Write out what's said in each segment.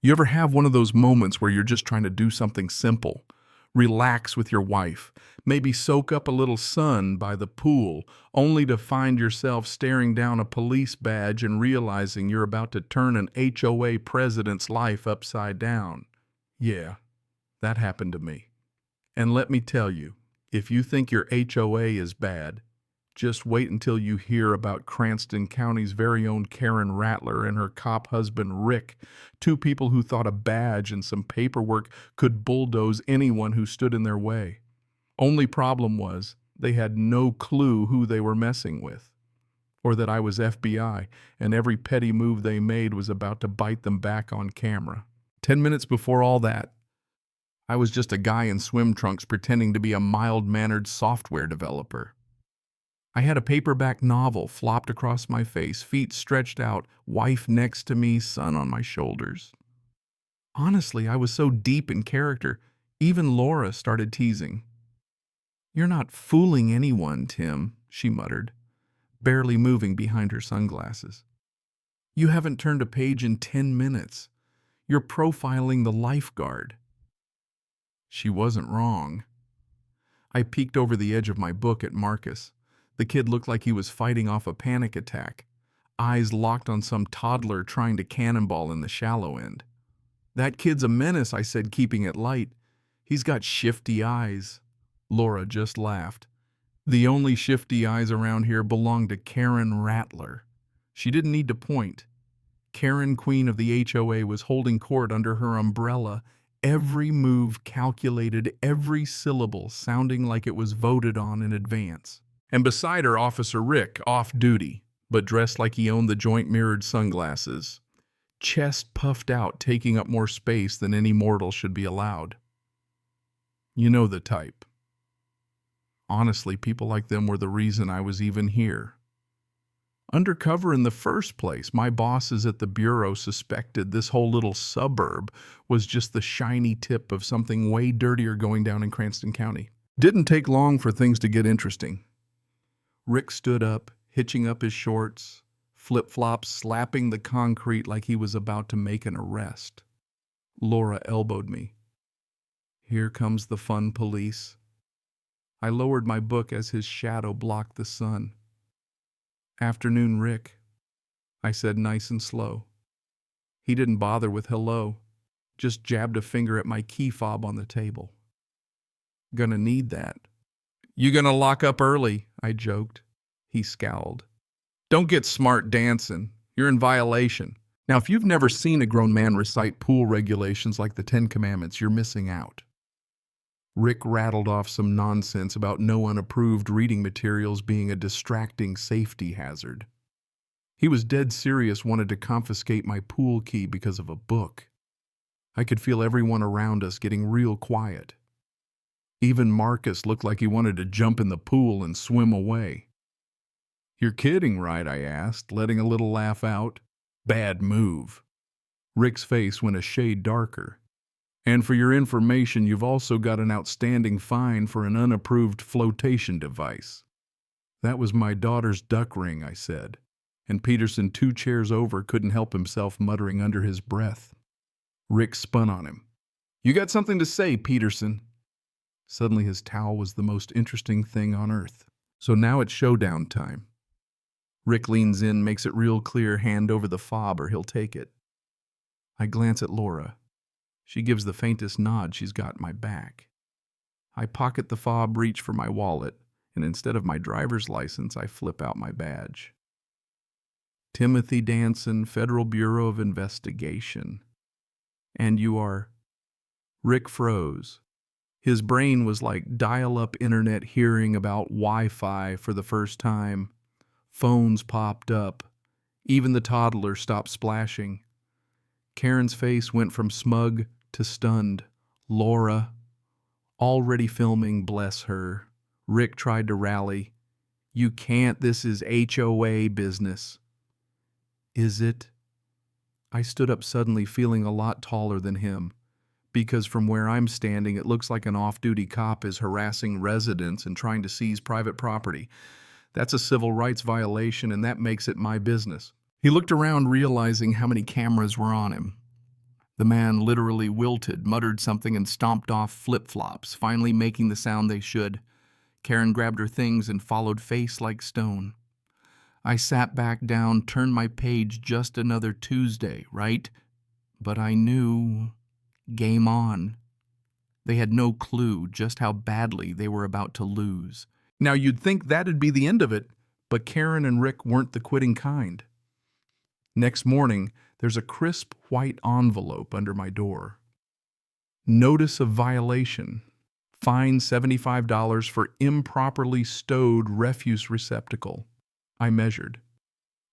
You ever have one of those moments where you're just trying to do something simple? Relax with your wife, maybe soak up a little sun by the pool, only to find yourself staring down a police badge and realizing you're about to turn an HOA president's life upside down. Yeah, that happened to me. And let me tell you, if you think your HOA is bad, just wait until you hear about Cranston County's very own Karen Rattler and her cop husband Rick, two people who thought a badge and some paperwork could bulldoze anyone who stood in their way. Only problem was, they had no clue who they were messing with, or that I was FBI, and every petty move they made was about to bite them back on camera. 10 minutes before all that, I was just a guy in swim trunks pretending to be a mild-mannered software developer. I had a paperback novel flopped across my face, feet stretched out, wife next to me, son on my shoulders. Honestly, I was so deep in character, even Laura started teasing. "You're not fooling anyone, Tim," she muttered, barely moving behind her sunglasses. "You haven't turned a page in 10 minutes. You're profiling the lifeguard." She wasn't wrong. I peeked over the edge of my book at Marcus. The kid looked like he was fighting off a panic attack, eyes locked on some toddler trying to cannonball in the shallow end. "That kid's a menace," I said, keeping it light. "He's got shifty eyes." Laura just laughed. "The only shifty eyes around here belong to Karen Rattler." She didn't need to point. Karen, queen of the HOA, was holding court under her umbrella, every move calculated, every syllable sounding like it was voted on in advance. And beside her, Officer Rick, off duty, but dressed like he owned the joint mirrored sunglasses, chest puffed out, taking up more space than any mortal should be allowed. You know the type. Honestly, people like them were the reason I was even here. Undercover in the first place, my bosses at the bureau suspected this whole little suburb was just the shiny tip of something way dirtier going down in Cranston County. Didn't take long for things to get interesting. Rick stood up, hitching up his shorts, flip-flops slapping the concrete like he was about to make an arrest. Laura elbowed me. "Here comes the fun police." I lowered my book as his shadow blocked the sun. "Afternoon, Rick," I said nice and slow. He didn't bother with hello, just jabbed a finger at my key fob on the table. "Gonna need that." "You gonna lock up early?" I joked. He scowled. "Don't get smart dancing. You're in violation." Now, if you've never seen a grown man recite pool regulations like the 10 Commandments, you're missing out. Rick rattled off some nonsense about no unapproved reading materials being a distracting safety hazard. He was dead serious, wanted to confiscate my pool key because of a book. I could feel everyone around us getting real quiet. Even Marcus looked like he wanted to jump in the pool and swim away. "You're kidding, right?" I asked, letting a little laugh out. "Bad move." Rick's face went a shade darker. "And for your information, you've also got an outstanding fine for an unapproved flotation device." "That was my daughter's duck ring," I said, and Peterson, 2 chairs over, couldn't help himself muttering under his breath. Rick spun on him. "You got something to say, Peterson?" Suddenly his towel was the most interesting thing on earth. "So now it's showdown time." Rick leans in, makes it real clear, hand over the fob or he'll take it. I glance at Laura. She gives the faintest nod. She's got my back. I pocket the fob, reach for my wallet, and instead of my driver's license, I flip out my badge. "Timothy Danson, Federal Bureau of Investigation." "And you are?" Rick froze. His brain was like dial-up internet hearing about Wi-Fi for the first time. Phones popped up. Even the toddler stopped splashing. Karen's face went from smug to stunned. "Laura." Already filming, bless her. Rick tried to rally. "You can't, this is HOA business." "Is it?" I stood up suddenly, feeling a lot taller than him, because from where I'm standing, it looks like an off-duty cop is harassing residents and trying to seize private property. That's a civil rights violation, and that makes it my business. He looked around, realizing how many cameras were on him. The man literally wilted, muttered something, and stomped off flip-flops, finally making the sound they should. Karen grabbed her things and followed face like stone. I sat back down, turned my page. Just another Tuesday, right? But I knew. Game on. They had no clue just how badly they were about to lose. Now you'd think that'd be the end of it, but Karen and Rick weren't the quitting kind. Next morning, there's a crisp white envelope under my door. Notice of violation. Fine $75 for improperly stowed refuse receptacle. I measured.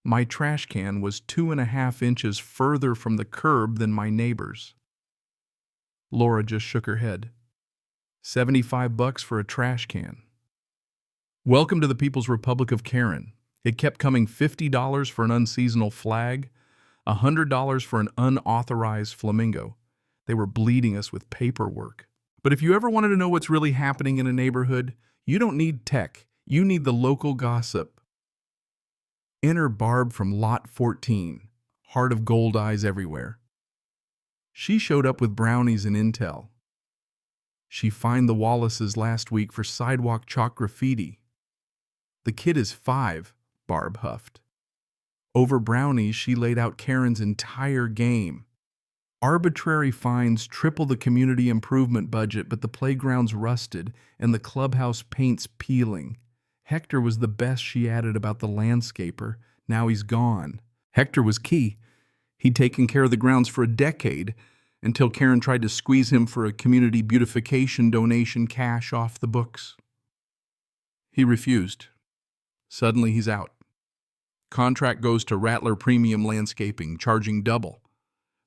My trash can was 2.5 inches further from the curb than my neighbor's. Laura just shook her head. $75 for a trash can. Welcome to the People's Republic of Karen. It kept coming. $50 for an unseasonal flag, $100 for an unauthorized flamingo. They were bleeding us with paperwork. But if you ever wanted to know what's really happening in a neighborhood, you don't need tech. You need the local gossip. Enter Barb from Lot 14, heart of gold eyes everywhere. She showed up with brownies and intel. She fined the Wallaces last week for sidewalk chalk graffiti. The kid is 5, Barb huffed. Over brownies, she laid out Karen's entire game. Arbitrary fines triple the community improvement budget, but the playground's rusted and the clubhouse paint's peeling. Hector was the best she added about the landscaper. Now he's gone. Hector was key. He'd taken care of the grounds for a decade until Karen tried to squeeze him for a community beautification donation cash off the books. He refused. Suddenly he's out. Contract goes to Rattler Premium Landscaping, charging double.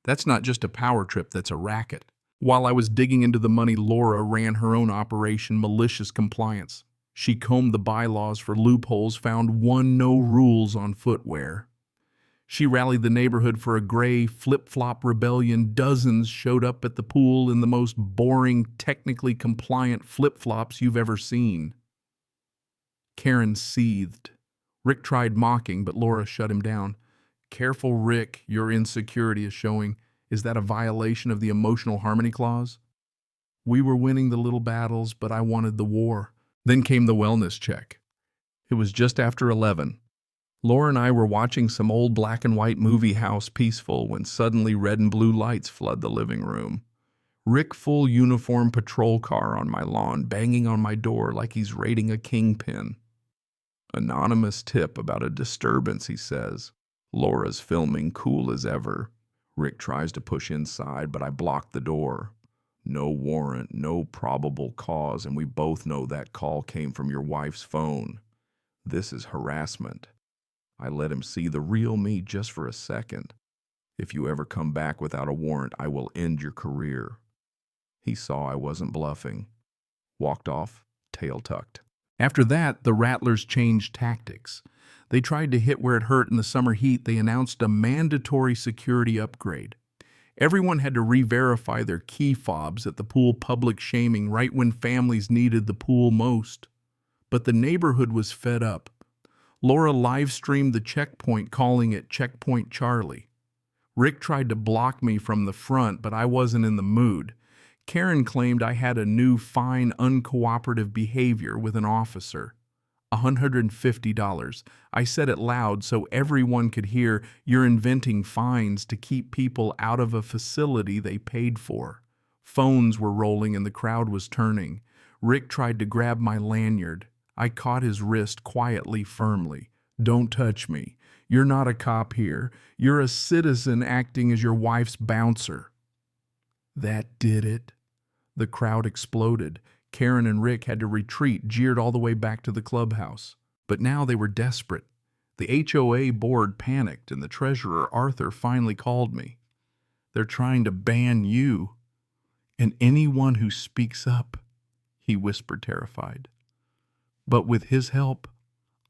That's not just a power trip, that's a racket. While I was digging into the money, Laura ran her own operation, Malicious Compliance. She combed the bylaws for loopholes, found no rules on footwear. She rallied the neighborhood for a gray flip-flop rebellion. Dozens showed up at the pool in the most boring, technically compliant flip-flops you've ever seen. Karen seethed. Rick tried mocking, but Laura shut him down. Careful, Rick, your insecurity is showing. Is that a violation of the emotional harmony clause? We were winning the little battles, but I wanted the war. Then came the wellness check. It was just after 11. Laura and I were watching some old black and white movie, House Peaceful, when suddenly red and blue lights flood the living room. Rick, full uniform patrol car on my lawn, banging on my door like he's raiding a kingpin. Anonymous tip about a disturbance, he says. Laura's filming, cool as ever. Rick tries to push inside, but I block the door. No warrant, no probable cause, and we both know that call came from your wife's phone. This is harassment. I let him see the real me just for a second. If you ever come back without a warrant, I will end your career. He saw I wasn't bluffing. Walked off, tail tucked. After that, the Rattlers changed tactics. They tried to hit where it hurt in the summer heat. They announced a mandatory security upgrade. Everyone had to re-verify their key fobs at the pool, public shaming right when families needed the pool most. But the neighborhood was fed up. Laura live-streamed the checkpoint, calling it Checkpoint Charlie. Rick tried to block me from the front, but I wasn't in the mood. Karen claimed I had a new fine uncooperative behavior with an officer. $150. I said it loud so everyone could hear. You're inventing fines to keep people out of a facility they paid for. Phones were rolling and the crowd was turning. Rick tried to grab my lanyard. I caught his wrist quietly, firmly. Don't touch me. You're not a cop here. You're a citizen acting as your wife's bouncer. That did it. The crowd exploded. Karen and Rick had to retreat, jeered all the way back to the clubhouse. But now they were desperate. The HOA board panicked, and the treasurer, Arthur, finally called me. They're trying to ban you and anyone who speaks up, he whispered, terrified. But with his help,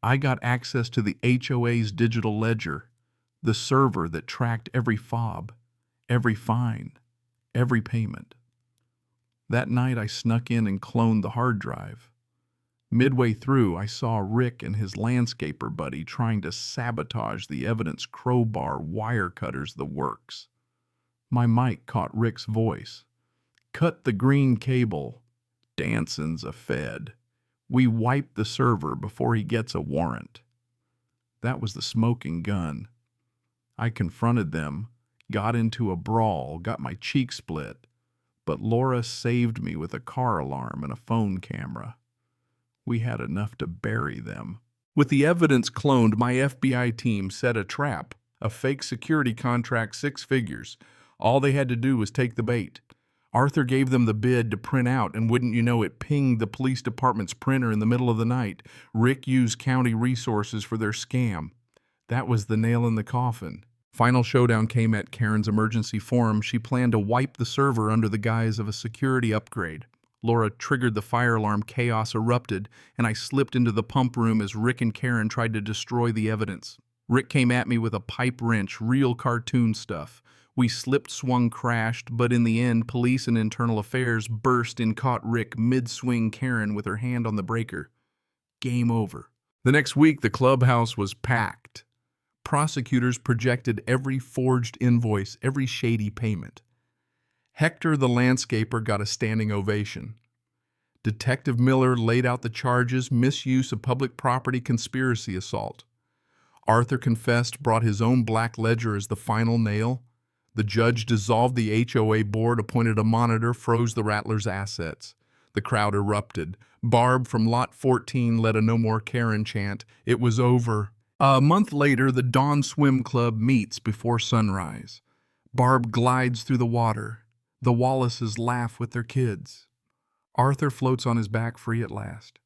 I got access to the HOA's digital ledger, the server that tracked every fob, every fine, every payment. That night I snuck in and cloned the hard drive. Midway through, I saw Rick and his landscaper buddy trying to sabotage the evidence, crowbar, wire cutters, the works. My mic caught Rick's voice. Cut the green cable. Danson's a Fed. We wipe the server before he gets a warrant. That was the smoking gun. I confronted them, got into a brawl, got my cheek split, but Laura saved me with a car alarm and a phone camera. We had enough to bury them. With the evidence cloned, my FBI team set a trap, a fake security contract, 6 figures. All they had to do was take the bait. Arthur gave them the bid to print out, and wouldn't you know it, pinged the police department's printer in the middle of the night. Rick used county resources for their scam. That was the nail in the coffin. Final showdown came at Karen's emergency forum. She planned to wipe the server under the guise of a security upgrade. Laura triggered the fire alarm, chaos erupted, and I slipped into the pump room as Rick and Karen tried to destroy the evidence. Rick came at me with a pipe wrench, real cartoon stuff. We slipped, swung, crashed, but in the end, police and internal affairs burst and caught Rick mid-swing Karen with her hand on the breaker. Game over. The next week, the clubhouse was packed. Prosecutors projected every forged invoice, every shady payment. Hector the landscaper got a standing ovation. Detective Miller laid out the charges: misuse of public property, conspiracy, assault. Arthur confessed, brought his own black ledger as the final nail. The judge dissolved the HOA board, appointed a monitor, froze the Rattlers' assets. The crowd erupted. Barb from Lot 14 led a "No More Karen" chant. It was over. A month later, the Dawn Swim Club meets before sunrise. Barb glides through the water. The Wallaces laugh with their kids. Arthur floats on his back, free at last.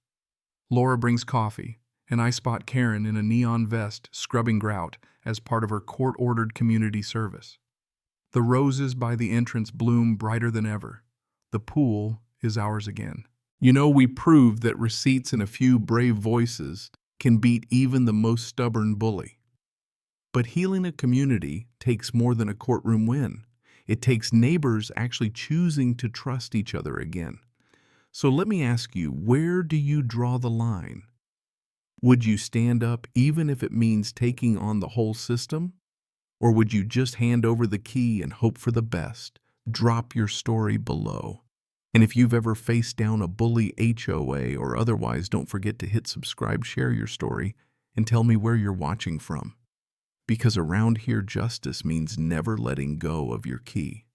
Laura brings coffee, and I spot Karen in a neon vest scrubbing grout as part of her court-ordered community service. The roses by the entrance bloom brighter than ever. The pool is ours again. You know, we proved that receipts and a few brave voices can beat even the most stubborn bully. But healing a community takes more than a courtroom win. It takes neighbors actually choosing to trust each other again. So let me ask you, where do you draw the line? Would you stand up even if it means taking on the whole system? Or would you just hand over the key and hope for the best? Drop your story below. And if you've ever faced down a bully HOA or otherwise, don't forget to hit subscribe, share your story, and tell me where you're watching from. Because around here, justice means never letting go of your key.